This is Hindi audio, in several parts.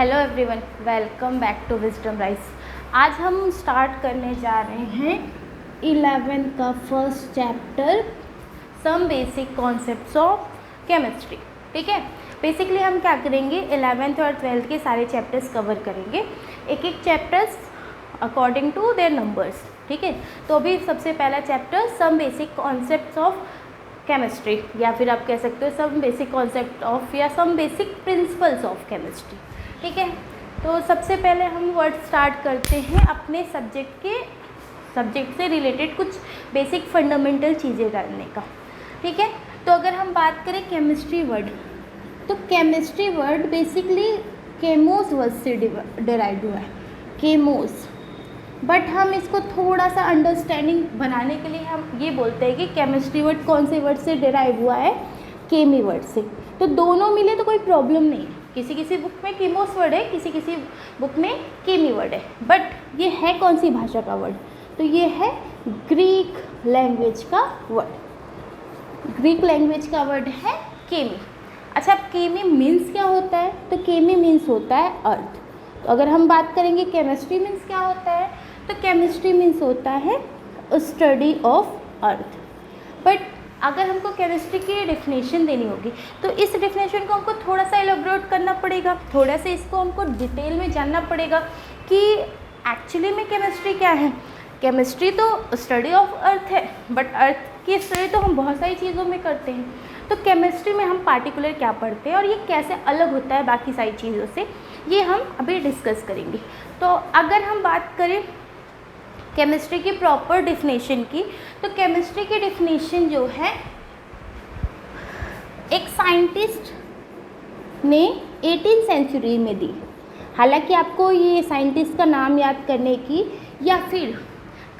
Hello everyone, welcome back to Wisdom Rice. आज हम स्टार्ट करने जा रहे हैं 11th का first chapter, some basic concepts of chemistry. ठीक है, बेसिकली हम क्या करेंगे, 11th और 12th के सारे चैप्टर्स कवर करेंगे, एक एक chapters according to their numbers. ठीक है, तो अभी सबसे पहला chapter some basic concepts of chemistry, या फिर आप कह सकते हो सम बेसिक कॉन्सेप्ट ऑफ या some basic principles of chemistry. ठीक है, तो सबसे पहले हम वर्ड स्टार्ट करते हैं अपने सब्जेक्ट से रिलेटेड कुछ बेसिक फंडामेंटल चीज़ें जानने का। ठीक है, तो अगर हम बात करें केमिस्ट्री वर्ड, तो केमिस्ट्री वर्ड बेसिकली केमोस वर्ड से डिराइव हुआ है, केमोस। बट हम इसको थोड़ा सा अंडरस्टैंडिंग बनाने के लिए हम ये बोलते हैं कि केमिस्ट्री वर्ड कौन से वर्ड से डिराइव हुआ है, केमी वर्ड से। तो दोनों मिले तो कोई प्रॉब्लम नहीं है, किसी किसी बुक में केमोस वर्ड है, किसी किसी बुक में केमी वर्ड है, बट ये है कौन सी भाषा का वर्ड, तो ये है ग्रीक लैंग्वेज का वर्ड। ग्रीक लैंग्वेज का वर्ड है केमी। अच्छा, अब केमी मीन्स क्या होता है, तो केमी मीन्स होता है अर्थ। तो अगर हम बात करेंगे केमिस्ट्री मीन्स क्या होता है, तो केमिस्ट्री मीन्स होता है स्टडी ऑफ अर्थ। बट अगर हमको केमिस्ट्री की डेफिनेशन देनी होगी तो इस डेफिनेशन को हमको थोड़ा सा एलाबोरेट करना पड़ेगा, थोड़ा सा इसको हमको डिटेल में जानना पड़ेगा कि एक्चुअली में केमिस्ट्री क्या है। केमिस्ट्री तो स्टडी ऑफ अर्थ है, बट अर्थ की स्टडी तो हम बहुत सारी चीज़ों में करते हैं। तो केमिस्ट्री में हम पार्टिकुलर क्या पढ़ते हैं और ये कैसे अलग होता है बाकी सारी चीज़ों से, ये हम अभी डिस्कस करेंगे। तो अगर हम बात करें केमिस्ट्री की प्रॉपर डेफिनेशन की, तो केमिस्ट्री की डेफिनेशन जो है एक साइंटिस्ट ने 18th सेंचुरी में दी। हालांकि आपको ये साइंटिस्ट का नाम याद करने की या फिर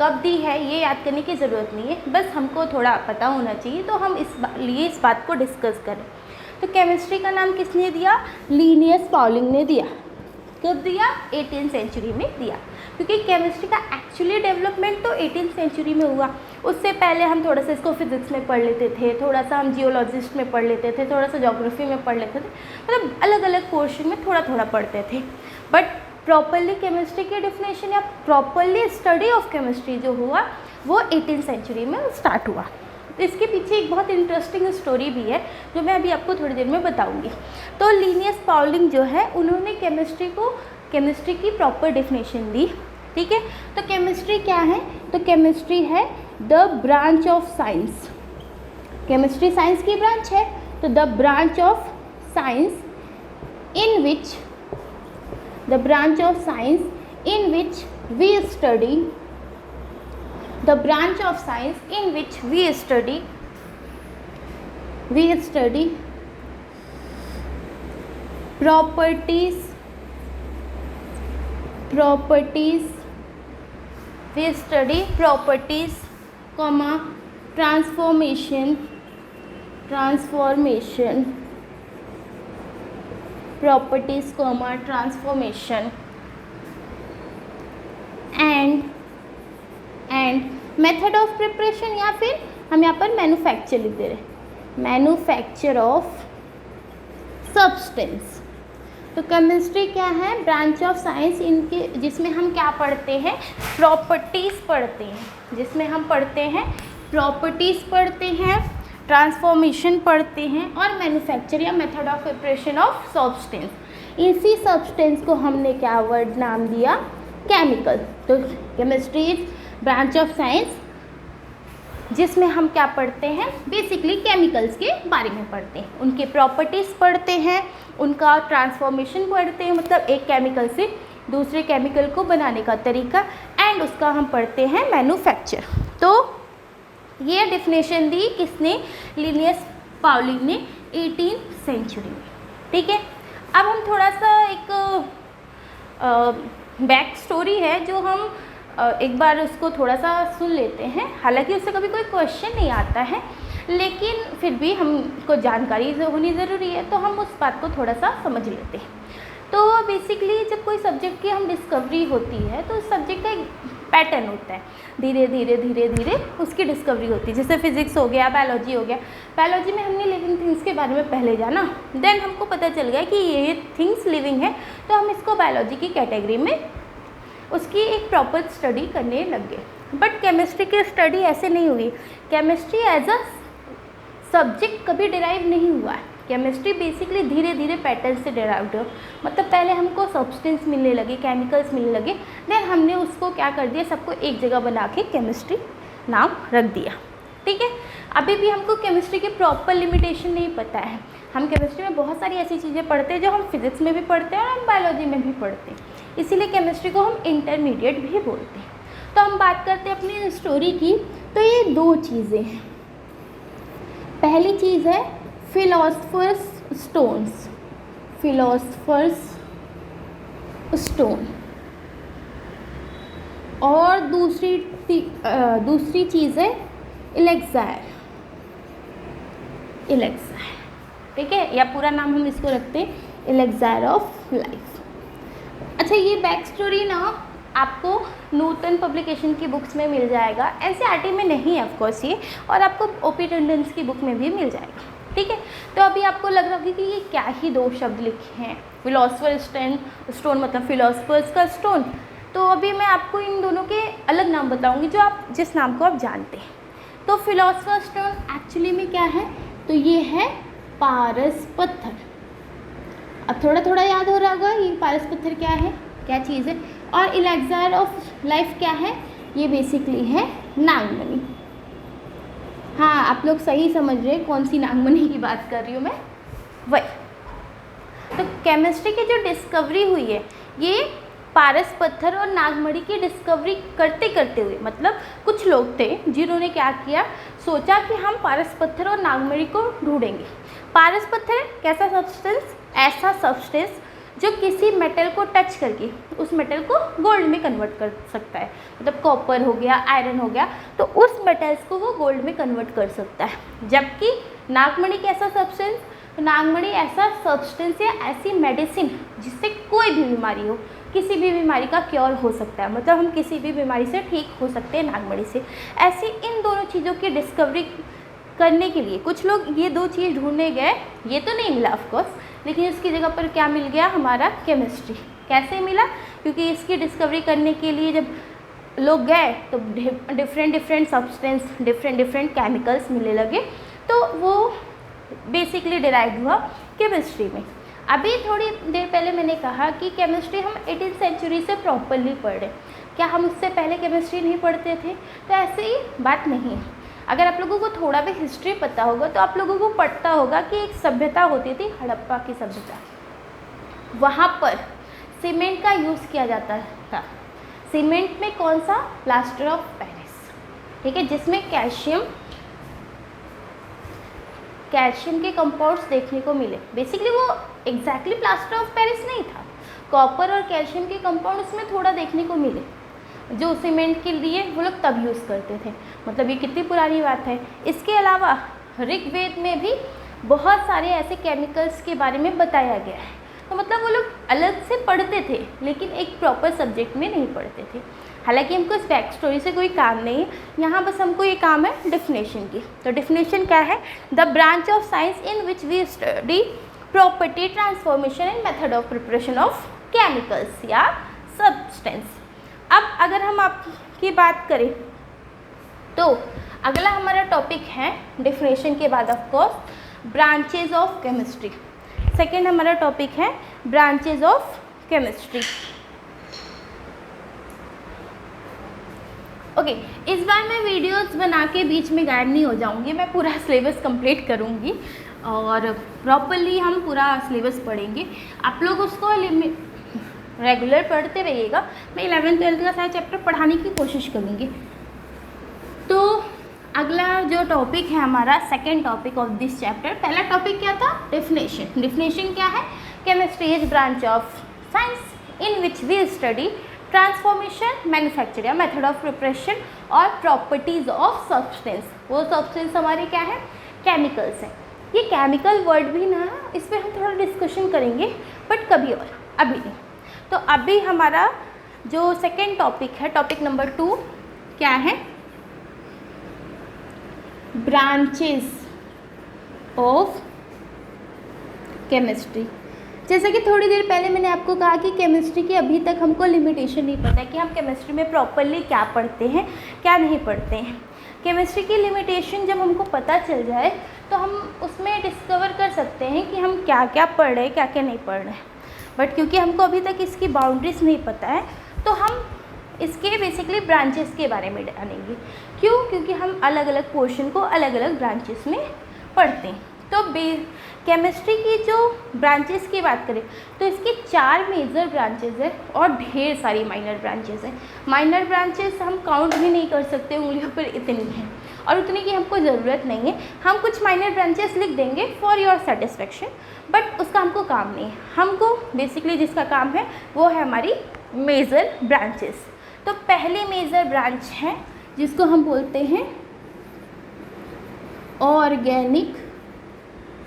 कब दी है ये याद करने की ज़रूरत नहीं है, बस हमको थोड़ा पता होना चाहिए, तो हम इस बात को डिस्कस करें। तो केमिस्ट्री का नाम किसने दिया, लिनियस पाउलिंग ने दिया। कब दिया, 18th सेंचुरी में दिया, क्योंकि केमिस्ट्री का एक्चुअली डेवलपमेंट तो 18th सेंचुरी में हुआ। उससे पहले हम थोड़ा सा इसको फिजिक्स में पढ़ लेते थे, थोड़ा सा हम जियोलॉजिस्ट में पढ़ लेते थे, थोड़ा सा ज्योग्राफी में पढ़ लेते थे, मतलब अलग अलग पोर्शन में थोड़ा थोड़ा पढ़ते थे। बट प्रॉपरली केमिस्ट्री की डेफिनेशन या प्रॉपरली स्टडी ऑफ केमिस्ट्री जो हुआ वो 18th सेंचुरी में स्टार्ट हुआ। तो इसके पीछे एक बहुत इंटरेस्टिंग स्टोरी भी है जो मैं अभी आपको थोड़ी देर में बताऊंगी। तो लिनियस पाउलिंग जो है, उन्होंने केमिस्ट्री की प्रॉपर डेफिनेशन दी। ठीक है, तो केमिस्ट्री क्या है, तो केमिस्ट्री है the branch of science. Chemistry science की ब्रांच है, तो the branch of science in which we study properties, transformation and method of preparation, या फिर हम यहाँ पर मैन्युफैक्चर लिख दे रहे हैं, मैन्युफैक्चर ऑफ सब्सटेंस। तो केमिस्ट्री क्या है, ब्रांच ऑफ साइंस इनके, जिसमें हम क्या पढ़ते हैं, प्रॉपर्टीज़ पढ़ते हैं, ट्रांसफॉर्मेशन पढ़ते हैं और मैन्युफैक्चर या method of preparation of substance. इसी सब्सटेंस को हमने क्या वर्ड नाम दिया, केमिकल। तो chemistry is branch of science जिसमें हम क्या पढ़ते हैं, बेसिकली केमिकल्स के बारे में पढ़ते हैं, उनके प्रॉपर्टीज़ पढ़ते हैं, उनका ट्रांसफॉर्मेशन पढ़ते हैं, मतलब एक केमिकल से दूसरे केमिकल को बनाने का तरीका, एंड उसका हम पढ़ते हैं मैन्युफैक्चर। तो ये डेफिनेशन दी किसने, लिनियस पाउलिंग ने 18th सेंचुरी में। ठीक है, अब हम थोड़ा सा एक बैक स्टोरी है जो हम एक बार उसको थोड़ा सा सुन लेते हैं। हालांकि उससे कभी कोई क्वेश्चन नहीं आता है, लेकिन फिर भी हमको जानकारी होनी ज़रूरी है, तो हम उस बात को थोड़ा सा समझ लेते हैं। तो बेसिकली जब कोई सब्जेक्ट की हम डिस्कवरी होती है तो उस सब्जेक्ट का एक पैटर्न होता है, धीरे धीरे धीरे धीरे उसकी डिस्कवरी होती है। जैसे फिजिक्स हो गया, बायोलॉजी हो गया, बायोलॉजी में हमने लिविंग थिंग्स के बारे में पहले जाना, देन हमको पता चल गया कि ये थिंग्स लिविंग है, तो हम इसको बायोलॉजी की कैटेगरी में उसकी एक प्रॉपर स्टडी करने लग गए। बट केमिस्ट्री की स्टडी ऐसे नहीं हुई, केमिस्ट्री एज अ सब्जेक्ट कभी डिराइव नहीं हुआ है। केमिस्ट्री बेसिकली धीरे धीरे पैटर्न से डिराइव्ड हो, मतलब पहले हमको सब्सटेंस मिलने लगे, केमिकल्स मिलने लगे, देन हमने उसको क्या कर दिया, सबको एक जगह बना के केमिस्ट्री नाम रख दिया। ठीक है, अभी भी हमको केमिस्ट्री की प्रॉपर लिमिटेशन नहीं पता है। हम केमिस्ट्री में बहुत सारी ऐसी चीज़ें पढ़ते हैं जो हम फिजिक्स में भी पढ़ते हैं और हम बायोलॉजी में भी पढ़ते हैं, इसीलिए केमिस्ट्री को हम इंटरमीडिएट भी बोलते हैं। तो हम बात करते हैं अपनी स्टोरी की, तो ये दो चीज़ें हैं। पहली चीज़ है फिलोसफर्स स्टोन्स, फिलोसफर्स स्टोन, और दूसरी चीज़ है एलेक्सायर, एलेक्सायर। ठीक है, या पूरा नाम हम इसको रखते हैं एलेक्सायर ऑफ लाइफ। अच्छा, ये बैक स्टोरी ना आपको नूतन पब्लिकेशन की बुक्स में मिल जाएगा, एनसीईआरटी में नहीं है ऑफकोर्स ये, और आपको ओपी टंडन्स की बुक में भी मिल जाएगा। ठीक है, तो अभी आपको लग रहा होगा कि ये क्या ही दो शब्द लिखे हैं, फिलोसफर स्टोन मतलब फिलोसफर्स का स्टोन। तो अभी मैं आपको इन दोनों के अलग नाम बताऊंगी जो आप जिस नाम को आप जानते हैं। तो फिलोसफर स्टोन एक्चुअली में क्या है, तो ये है पारस पत्थर। अब थोड़ा थोड़ा याद हो रहा होगा ये पारस पत्थर क्या है, क्या चीज़ है। और एलेक्सायर ऑफ लाइफ क्या है, ये बेसिकली है नागमणि। हाँ, आप लोग सही समझ रहे हैं कौन सी नागमणि की बात कर रही हूँ मैं, वही। तो केमिस्ट्री की जो डिस्कवरी हुई है, ये पारस पत्थर और नागमणि की डिस्कवरी करते करते हुए, मतलब कुछ लोग थे जिन्होंने क्या किया, सोचा कि हम पारस पत्थर और नागमणि को ढूंढेंगे। पारस पत्थर कैसा सब्सटेंस, ऐसा सब्सटेंस जो किसी मेटल को टच करके उस मेटल को गोल्ड में कन्वर्ट कर सकता है, मतलब कॉपर हो गया, आयरन हो गया, तो उस मेटल्स को वो गोल्ड में कन्वर्ट कर सकता है। जबकि नागमणि कैसा सब्सटेंस, तो नागमणि ऐसा सब्सटेंस या ऐसी मेडिसिन जिससे कोई भी बीमारी हो, किसी भी बीमारी का क्योर हो सकता है, मतलब हम किसी भी बीमारी से ठीक हो सकते हैं नागमणि से। ऐसी इन दोनों चीज़ों की डिस्कवरी करने के लिए कुछ लोग ये दो चीज़ ढूंढने गए, ये तो नहीं मिला ऑफकोर्स, लेकिन इसकी जगह पर क्या मिल गया, हमारा केमिस्ट्री। कैसे मिला, क्योंकि इसकी डिस्कवरी करने के लिए जब लोग गए तो डिफरेंट सब्सटेंस, डिफरेंट केमिकल्स मिलने लगे, तो वो बेसिकली डिराइव हुआ केमिस्ट्री में। अभी थोड़ी देर पहले मैंने कहा कि केमिस्ट्री हम 18th सेंचुरी से प्रॉपरली पढ़ रहे, क्या हम उससे पहले केमिस्ट्री नहीं पढ़ते थे, तो ऐसे ही बात नहीं है। अगर आप लोगों को थोड़ा भी हिस्ट्री पता होगा तो आप लोगों को पता होगा कि एक सभ्यता होती थी, हड़प्पा की सभ्यता। वहाँ पर सीमेंट का यूज़ किया जाता था। सीमेंट में कौन सा, प्लास्टर ऑफ पेरिस, ठीक है, जिसमें कैल्शियम के कंपाउंड्स देखने को मिले। बेसिकली वो एग्जैक्टली प्लास्टर ऑफ पेरिस नहीं था, कॉपर और कैल्शियम के कंपाउंड उसमें थोड़ा देखने को मिले, जो सीमेंट के लिए वो लोग तब यूज़ करते थे। मतलब ये कितनी पुरानी बात है। इसके अलावा ऋग्वेद में भी बहुत सारे ऐसे केमिकल्स के बारे में बताया गया है। तो मतलब वो लोग अलग से पढ़ते थे, लेकिन एक प्रॉपर सब्जेक्ट में नहीं पढ़ते थे। हालांकि हमको इस बैक स्टोरी से कोई काम नहीं है, यहाँ बस हमको ये काम है डेफिनेशन की। तो डेफिनेशन क्या है, the branch of science in which we study property, transformation and method of preparation of chemicals या सब्सटेंस। अब अगर हम आपकी बात करें तो अगला हमारा टॉपिक है डेफिनेशन के बाद of course branches of chemistry. Second हमारा टॉपिक है ब्रांचेज ऑफ केमिस्ट्री। ओके, इस बार मैं वीडियोस बना के बीच में गायब नहीं हो जाऊंगी, मैं पूरा सिलेबस कंप्लीट करूंगी और प्रॉपरली हम पूरा सिलेबस पढ़ेंगे। आप लोग उसको रेगुलर पढ़ते रहिएगा। मैं 11th 12th का सारा चैप्टर पढ़ाने की कोशिश करूँगी। तो अगला जो टॉपिक है हमारा, second topic of this chapter, पहला टॉपिक क्या था, डेफिनेशन। डेफिनेशन क्या है, chemistry is branch of science in which we study transformation, manufacture या मेथड ऑफ प्रिपरेशन और प्रॉपर्टीज ऑफ सब्सटेंस। वो सब्सटेंस हमारे क्या है, केमिकल्स हैं। ये केमिकल वर्ड भी ना, इस पर हम थोड़ा डिस्कशन करेंगे बट कभी और, अभी नहीं। तो अभी हमारा जो सेकेंड टॉपिक है, टॉपिक नंबर 2 क्या है? Branches of chemistry. जैसा कि थोड़ी देर पहले मैंने आपको कहा कि केमिस्ट्री की अभी तक हमको लिमिटेशन नहीं पता है कि हम केमिस्ट्री में प्रॉपरली क्या पढ़ते हैं, क्या नहीं पढ़ते हैं। केमिस्ट्री की लिमिटेशन जब हमको पता चल जाए तो हम उसमें डिस्कवर कर सकते हैं कि हम क्या क्या पढ़ रहे हैं, क्या क्या नहीं पढ़ रहे हैं। बट क्योंकि हमको अभी तक इसकी बाउंड्रीज नहीं पता है तो हम इसके बेसिकली ब्रांचेस के बारे में जानेंगे। क्यों? क्योंकि हम अलग अलग पोर्शन को अलग अलग ब्रांचेस में पढ़ते हैं। तो केमिस्ट्री की जो ब्रांचेस की बात करें तो इसकी 4 मेजर ब्रांचेस है और ढेर सारी माइनर ब्रांचेस हैं। माइनर ब्रांचेस हम काउंट भी नहीं कर सकते, उंगलियों पर इतनी हैं और उतनी की हमको ज़रूरत नहीं है। हम कुछ माइनर ब्रांचेस लिख देंगे फॉर योर सेटिस्फेक्शन, बट उसका हमको काम नहीं है। हमको बेसिकली जिसका काम है वो है हमारी मेजर ब्रांचेस। तो पहली मेजर ब्रांच है जिसको हम बोलते हैं ऑर्गेनिक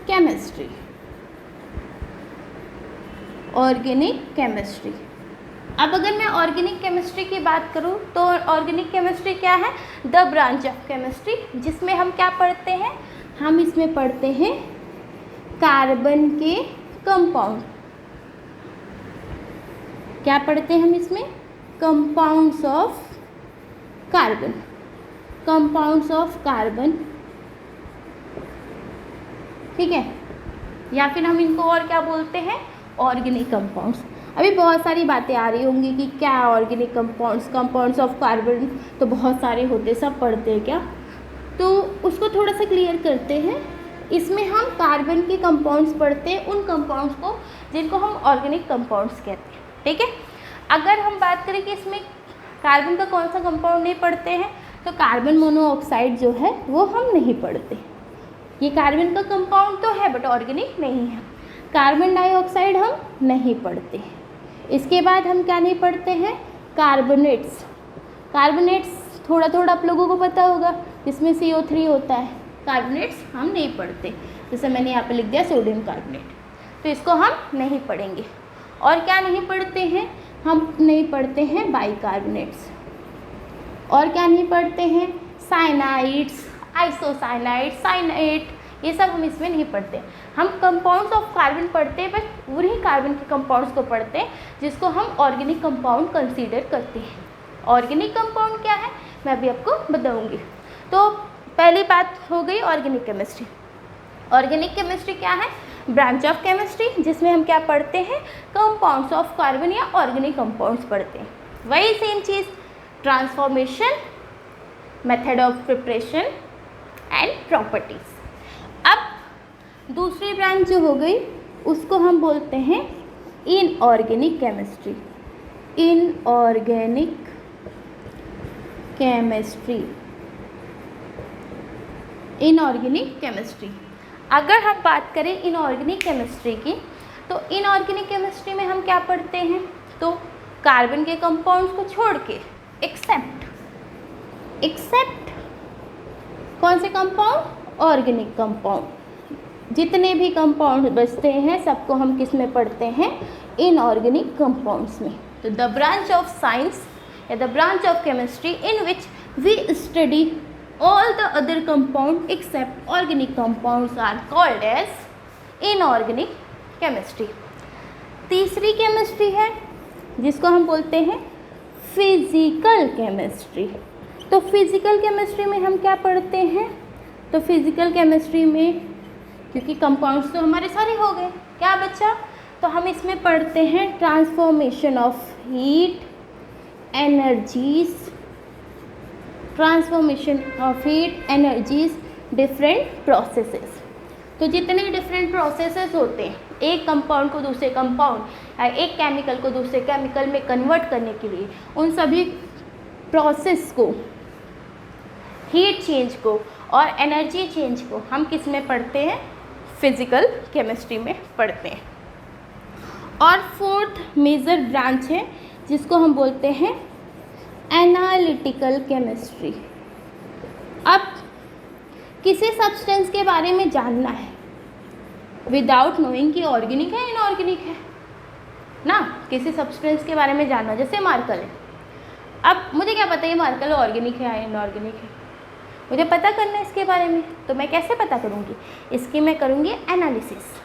केमिस्ट्री। Organic chemistry. अब अगर मैं ऑर्गेनिक केमिस्ट्री की बात करूं तो ऑर्गेनिक केमिस्ट्री क्या है? द ब्रांच ऑफ केमिस्ट्री, जिसमें हम क्या पढ़ते हैं? हम इसमें पढ़ते हैं कार्बन के कंपाउंड। क्या पढ़ते हैं हम इसमें? Compounds of carbon. Compounds of carbon, ठीक है, या फिर हम इनको और क्या बोलते हैं? Organic compounds. अभी बहुत सारी बातें आ रही होंगी कि क्या organic compounds, compounds of carbon तो बहुत सारे होते, सब पढ़ते हैं क्या? तो उसको थोड़ा सा क्लियर करते हैं। इसमें हम कार्बन के कंपाउंड्स पढ़ते हैं, उन कंपाउंड्स को जिनको हम ऑर्गेनिक कंपाउंड्स कहते हैं, ठीक है। अगर हम बात करें कि इसमें कार्बन का कौन सा कंपाउंड नहीं पढ़ते हैं तो कार्बन मोनोऑक्साइड जो है वो हम नहीं पढ़ते। ये कार्बन का कंपाउंड तो है बट ऑर्गेनिक नहीं है। कार्बन डाइऑक्साइड हम नहीं पढ़ते। इसके बाद हम क्या नहीं पढ़ते हैं? कार्बोनेट्स। कार्बोनेट्स थोड़ा थोड़ा आप लोगों को पता होगा, इसमें CO3 होता है। कार्बोनेट्स हम नहीं पढ़ते, जैसे मैंने यहाँ पे लिख दिया सोडियम कार्बोनेट, तो इसको हम नहीं पढ़ेंगे। और क्या नहीं पढ़ते हैं? हम नहीं पढ़ते हैं बाइकार्बोनेट्स। और क्या नहीं पढ़ते हैं? साइनाइड्स, आइसोसाइनाइड, साइनाइड, ये सब हम इसमें नहीं पढ़ते। हम कंपाउंड्स ऑफ कार्बन पढ़ते हैं, बट उन्हीं कार्बन के कंपाउंड्स को पढ़ते हैं जिसको हम ऑर्गेनिक कंपाउंड कंसीडर करते हैं। ऑर्गेनिक कंपाउंड क्या है मैं अभी आपको बताऊंगी। तो पहली बात हो गई ऑर्गेनिक केमिस्ट्री। ऑर्गेनिक केमिस्ट्री क्या है? ब्रांच ऑफ केमिस्ट्री, जिसमें हम क्या पढ़ते हैं? कंपाउंड्स ऑफ कार्बन या ऑर्गेनिक कंपाउंड्स पढ़ते हैं। वही same cheese, transformation, method of preparation and properties. अब दूसरी ब्रांच जो हो गई उसको हम बोलते हैं inorganic chemistry. Inorganic chemistry. Inorganic chemistry. अगर हम बात करें इनऑर्गेनिक केमिस्ट्री की तो इनऑर्गेनिक केमिस्ट्री में हम क्या पढ़ते हैं? तो कार्बन के कंपाउंड्स को छोड़ के एक्सेप्ट कौन से कंपाउंड? Organic compound. जितने भी कंपाउंड बचते हैं सबको हम किस में पढ़ते हैं? इनऑर्गेनिक कंपाउंड्स में। तो द ब्रांच ऑफ साइंस या the branch of chemistry in which we study all the other compound except organic compounds are called as inorganic chemistry। तीसरी केमिस्ट्री है जिसको हम बोलते हैं फिजिकल केमिस्ट्री। तो फिजिकल केमिस्ट्री में हम क्या पढ़ते हैं? तो फिजिकल केमिस्ट्री में क्योंकि कंपाउंड्स तो हमारे सारे हो गए, क्या बचा? तो हम इसमें पढ़ते हैं transformation of heat, energies, transformation of heat, energies, different processes. तो जितने डिफरेंट प्रोसेसेस होते हैं एक कंपाउंड को दूसरे कंपाउंड या एक केमिकल को दूसरे केमिकल में कन्वर्ट करने के लिए, उन सभी प्रोसेस को, हीट चेंज को और एनर्जी चेंज को हम किस में पढ़ते हैं? फिजिकल केमिस्ट्री में पढ़ते हैं। और फोर्थ मेजर ब्रांच है जिसको हम बोलते हैं एनालिटिकल केमिस्ट्री। अब किसी सब्सटेंस के बारे में जानना है विदाउट नोइंग कि ऑर्गेनिक है इनऑर्गेनिक है, ना, किसी सब्सटेंस के बारे में जानना, जैसे मार्कर है। अब मुझे क्या पता है मार्कर ऑर्गेनिक है या इनऑर्गेनिक है, मुझे पता करना है इसके बारे में, तो मैं कैसे पता करूँगी, इसकी मैं करूँगी एनालिसिस।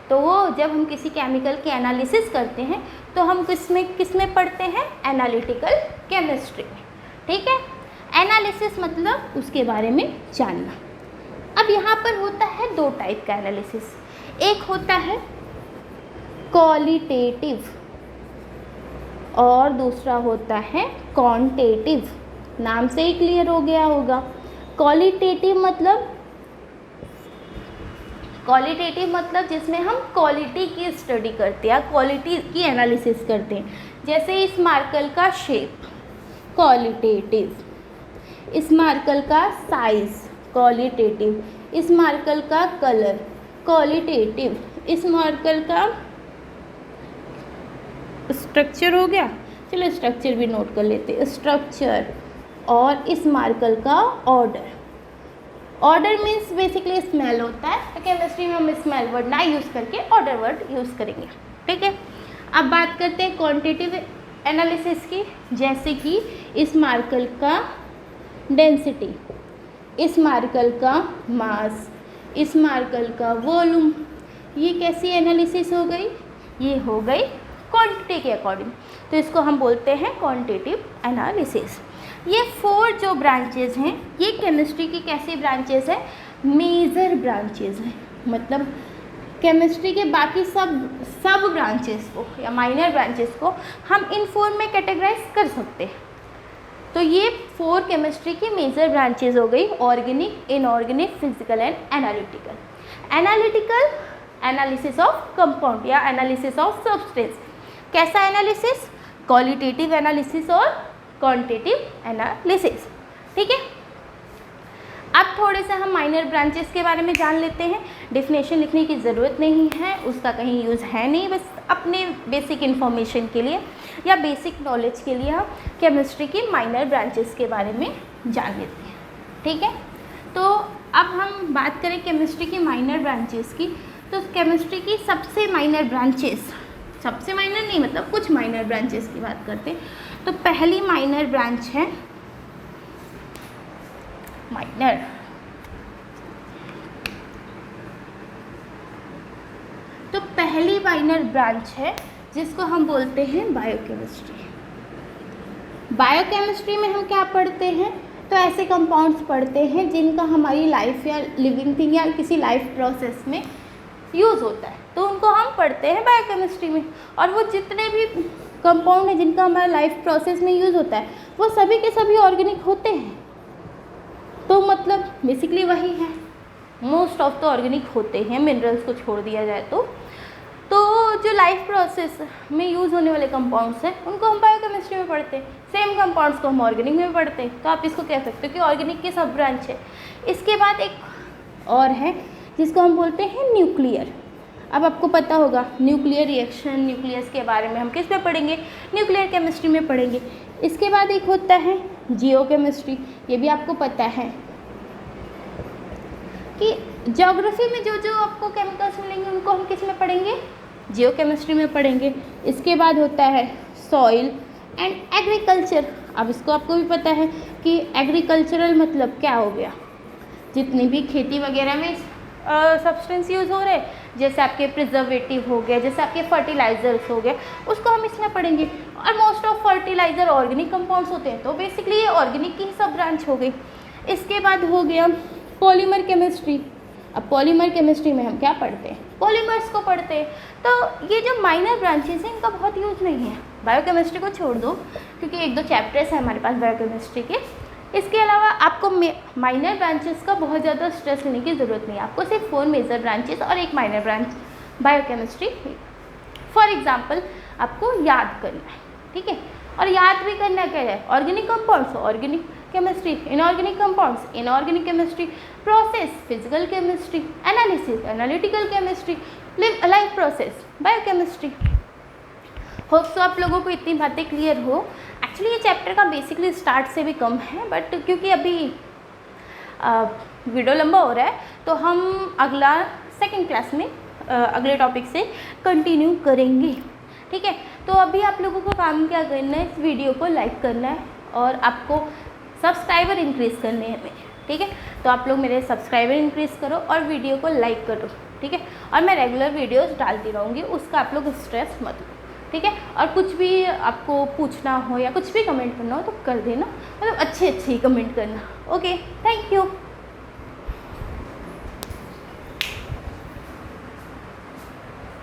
तो वो जब हम किसी केमिकल की एनालिसिस करते हैं तो हम किस में पढ़ते हैं, एनालिटिकल केमिस्ट्री में, ठीक है। एनालिसिस मतलब उसके बारे में जानना। अब यहाँ पर होता है दो टाइप का एनालिसिस, एक होता है क्वालिटेटिव और दूसरा होता है क्वांटिटेटिव। नाम से ही क्लियर हो गया होगा। क्वालिटेटिव मतलब जिसमें हम क्वालिटी की स्टडी करते हैं, क्वालिटी की एनालिसिस करते हैं। जैसे इस मार्कर का शेप क्वालिटेटिव, इस मार्कर का साइज क्वालिटेटिव, इस मार्कर का कलर क्वालिटेटिव, इस मार्कर का स्ट्रक्चर हो गया, चलो स्ट्रक्चर भी नोट कर लेते हैं, स्ट्रक्चर, और इस मार्कर का order. Order means basically smell होता है, तो केमिस्ट्री में हम स्मेल वर्ड ना यूज़ करके ऑर्डर वर्ड यूज़ करेंगे, ठीक है। अब बात करते हैं क्वांटिटेटिव एनालिसिस की, जैसे कि इस मार्कर का डेंसिटी, इस मार्कर का मास, इस मार्कर का वॉल्यूम। ये कैसी एनालिसिस हो गई, ये हो गई क्वांटिटी के अकॉर्डिंग, तो इसको हम बोलते हैं क्वांटिटेटिव एनालिसिस। ये 4 जो ब्रांचेज हैं, ये केमिस्ट्री की कैसी ब्रांचेज हैं, मेजर ब्रांचेज हैं। मतलब केमिस्ट्री के बाकी सब ब्रांचेस को या माइनर ब्रांचेस को हम इन 4 में कैटेगराइज कर सकते हैं। तो ये 4 केमिस्ट्री की मेजर ब्रांचेज हो गई, organic, inorganic, physical and analytical. Analytical analysis of compound या एनालिसिस ऑफ सब्सटेंस। कैसा एनालिसिस, क्वालिटेटिव एनालिसिस और क्वांटिटेटिव एनालिसिस, ठीक है। अब थोड़े से हम माइनर ब्रांचेस के बारे में जान लेते हैं। डेफिनेशन लिखने की ज़रूरत नहीं है, उसका कहीं यूज़ है नहीं, बस अपने बेसिक इन्फॉर्मेशन के लिए या बेसिक नॉलेज के लिए हम केमिस्ट्री की माइनर ब्रांचेस के बारे में जान लेते हैं, ठीक है। तो अब हम बात करें केमिस्ट्री की माइनर ब्रांचेस की, तो केमिस्ट्री की सबसे माइनर ब्रांचेस, सबसे माइनर नहीं मतलब कुछ माइनर ब्रांचेस की बात करते हैं। तो पहली माइनर ब्रांच है माइनर, तो पहली माइनर ब्रांच है जिसको हम बोलते हैं बायोकेमिस्ट्री। बायोकेमिस्ट्री में हम क्या पढ़ते हैं, तो ऐसे कंपाउंड्स पढ़ते हैं जिनका हमारी लाइफ या लिविंग थिंग या किसी लाइफ प्रोसेस में यूज़ होता है, तो उनको हम पढ़ते हैं बायोकेमिस्ट्री में। और वो जितने भी कंपाउंड हैं जिनका हमारा लाइफ प्रोसेस में यूज़ होता है, वो सभी के सभी ऑर्गेनिक होते हैं। तो मतलब बेसिकली वही है, मोस्ट ऑफ द ऑर्गेनिक होते हैं, मिनरल्स को छोड़ दिया जाए तो जो लाइफ प्रोसेस में यूज़ होने वाले कंपाउंड्स हैं उनको हम बायोकेमिस्ट्री में पढ़ते हैं, सेम कंपाउंड्स को हम ऑर्गेनिक में पढ़ते हैं। तो आप इसको कह सकते हो कि ऑर्गेनिक की सब ब्रांच है। इसके बाद एक और है जिसको हम बोलते हैं न्यूक्लियर। अब आपको पता होगा न्यूक्लियर रिएक्शन, न्यूक्लियस के बारे में हम किस में पढ़ेंगे, न्यूक्लियर केमिस्ट्री में पढ़ेंगे। इसके बाद एक होता है जियोकेमिस्ट्री, ये भी आपको पता है कि ज्योग्राफी में जो जो आपको केमिकल्स मिलेंगे उनको हम किस में पढ़ेंगे, जियोकेमिस्ट्री में पढ़ेंगे। इसके बाद होता है सॉइल एंड एग्रीकल्चर। अब इसको आपको भी पता है कि एग्रीकल्चरल मतलब क्या हो गया, जितनी भी खेती वगैरह में सब्सटेंस यूज़ हो रहे हैं, जैसे आपके प्रिजर्वेटिव हो गए, जैसे आपके फर्टिलाइजर्स हो गए, उसको हम इसमें पढ़ेंगे। और most of fertilizer organic compounds होते हैं, तो बेसिकली ये ऑर्गेनिक की ही सब ब्रांच हो गई। इसके बाद हो गया पॉलीमर केमिस्ट्री। अब पॉलीमर केमिस्ट्री में हम क्या पढ़ते हैं, पॉलीमर्स को पढ़ते हैं। तो ये जो माइनर ब्रांचेस हैं इनका बहुत यूज़ नहीं है, बायोकेमिस्ट्री को छोड़ दो क्योंकि 1-2 चैप्टर्स हैं हमारे पास बायोकेमिस्ट्री के। इसके अलावा आपको माइनर ब्रांचेस का बहुत ज़्यादा स्ट्रेस लेने की ज़रूरत नहीं है, आपको सिर्फ 4 मेजर ब्रांचेस और एक minor branch biochemistry for example आपको याद करना है, ठीक है। और याद भी करना क्या है, organic compounds organic chemistry, inorganic compounds inorganic chemistry, process physical chemistry, analysis analytical chemistry, life process biochemistry. Hope so आप लोगों को इतनी बातें क्लियर हो। एक्चुअली ये चैप्टर का बेसिकली स्टार्ट से भी कम है, बट क्योंकि अभी वीडियो लंबा हो रहा है तो हम अगला सेकंड क्लास में अगले टॉपिक से कंटिन्यू करेंगे। ठीक है। तो अभी आप लोगों को काम क्या करना है, इस वीडियो को लाइक करना है और आपको सब्सक्राइबर इंक्रीज़ करने हैं मेरे, ठीक है। तो आप लोग मेरे सब्सक्राइबर इंक्रीज़ करो और वीडियो को लाइक करो, ठीक है। और मैं रेगुलर वीडियोस डालती रहूँगी, उसका आप लोग स्ट्रेस मत लो, ठीक है। और कुछ भी आपको पूछना हो या कुछ भी कमेंट करना हो तो कर देना, मतलब अच्छे अच्छे ही कमेंट करना। Okay, thank you.